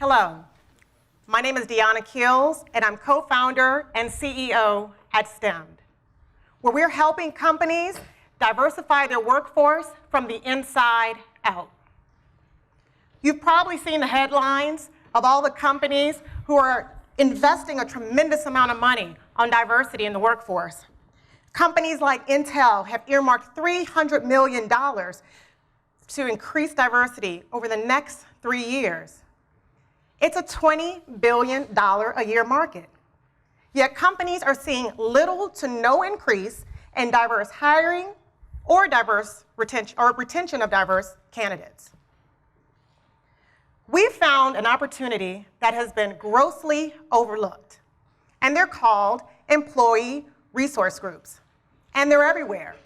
Hello, my name is Deanna Keels, and I'm co-founder and CEO at Stemmed, where we're helping companies diversify their workforce from the inside out. You've probably seen the headlines of all the companies who are investing a tremendous amount of money on diversity in the workforce. Companies like Intel have earmarked $300 million to increase diversity over the next 3 years. It's a $20 billion a year market. Yet companies are seeing little to no increase in diverse hiring or retention of diverse candidates. We found an opportunity that has been grossly overlooked, and they're called employee resource groups. And they're everywhere.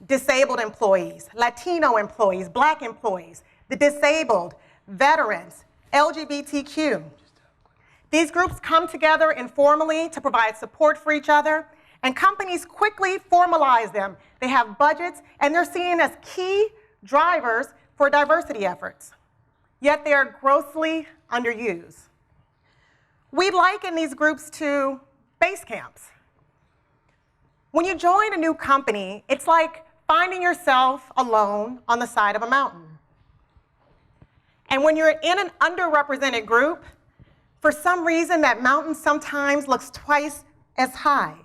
Disabled employees, Latino employees, Black employees, the disabled, veterans, LGBTQ. These groups come together informally to provide support for each other, and companies quickly formalize them. They have budgets, and they're seen as key drivers for diversity efforts. Yet they are grossly underused. We liken these groups to base camps. When you join a new company, it's like finding yourself alone on the side of a mountain. And when you're in an underrepresented group, for some reason that mountain sometimes looks twice as high.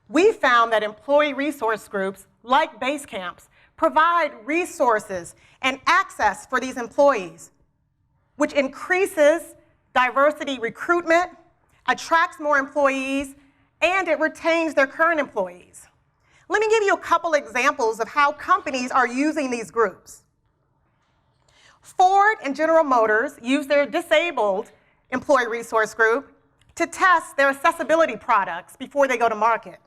We found that employee resource groups, like base camps, provide resources and access for these employees, which increases diversity recruitment, attracts more employees, and it retains their current employees. Let me give you a couple examples of how companies are using these groups. Ford and General Motors use their disabled employee resource group to test their accessibility products before they go to market.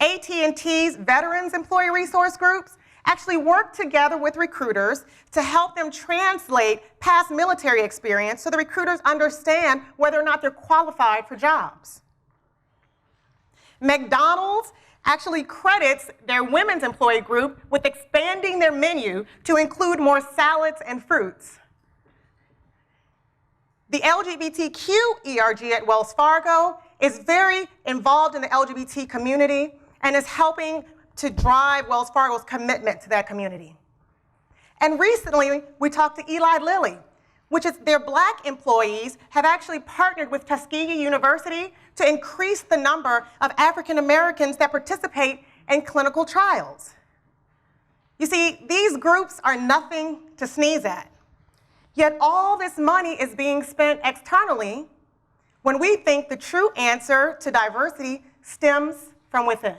AT&T's Veterans Employee Resource Groups actually work together with recruiters to help them translate past military experience so the recruiters understand whether or not they're qualified for jobs. McDonald's actually credits their women's employee group with expanding their menu to include more salads and fruits. The LGBTQ ERG at Wells Fargo is very involved in the LGBT community and is helping to drive Wells Fargo's commitment to that community. And recently, we talked to Eli Lilly, which is their Black employees have actually partnered with Tuskegee University to increase the number of African Americans that participate in clinical trials. You see, these groups are nothing to sneeze at. Yet all this money is being spent externally when we think the true answer to diversity stems from within.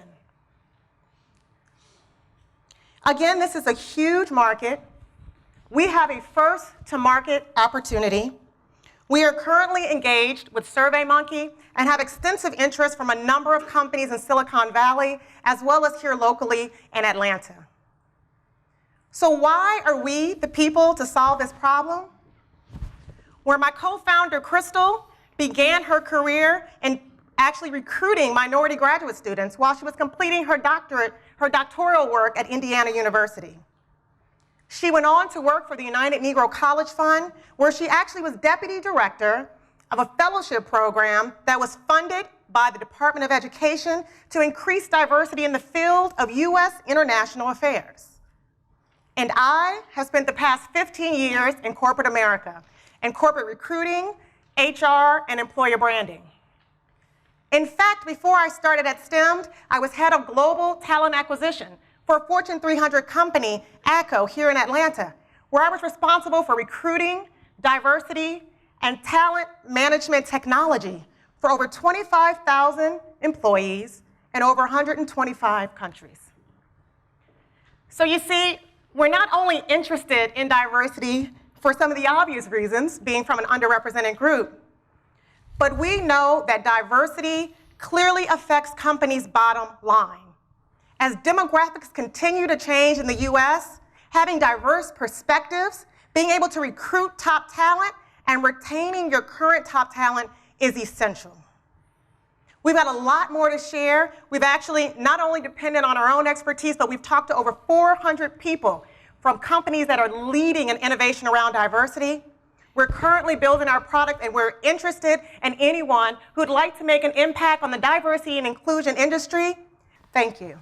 Again, this is a huge market. We have a first-to-market opportunity. We are currently engaged with SurveyMonkey and have extensive interest from a number of companies in Silicon Valley, as well as here locally in Atlanta. So why are we the people to solve this problem? Where my co-founder, Crystal, began her career in actually recruiting minority graduate students while she was completing her doctoral work at Indiana University. She went on to work for the United Negro College Fund, where she actually was deputy director of a fellowship program that was funded by the Department of Education to increase diversity in the field of U.S. international affairs. And I have spent the past 15 years in corporate America, in corporate recruiting, HR, and employer branding. In fact, before I started at Stemmed, I was head of global talent acquisition for a Fortune 300 company, ACO, here in Atlanta, where I was responsible for recruiting, diversity, and talent management technology for over 25,000 employees in over 125 countries. So you see, we're not only interested in diversity for some of the obvious reasons, being from an underrepresented group, but we know that diversity clearly affects companies' bottom line. As demographics continue to change in the US, having diverse perspectives, being able to recruit top talent, and retaining your current top talent is essential. We've got a lot more to share. We've actually not only depended on our own expertise, but we've talked to over 400 people from companies that are leading in innovation around diversity. We're currently building our product, and we're interested in anyone who'd like to make an impact on the diversity and inclusion industry. Thank you.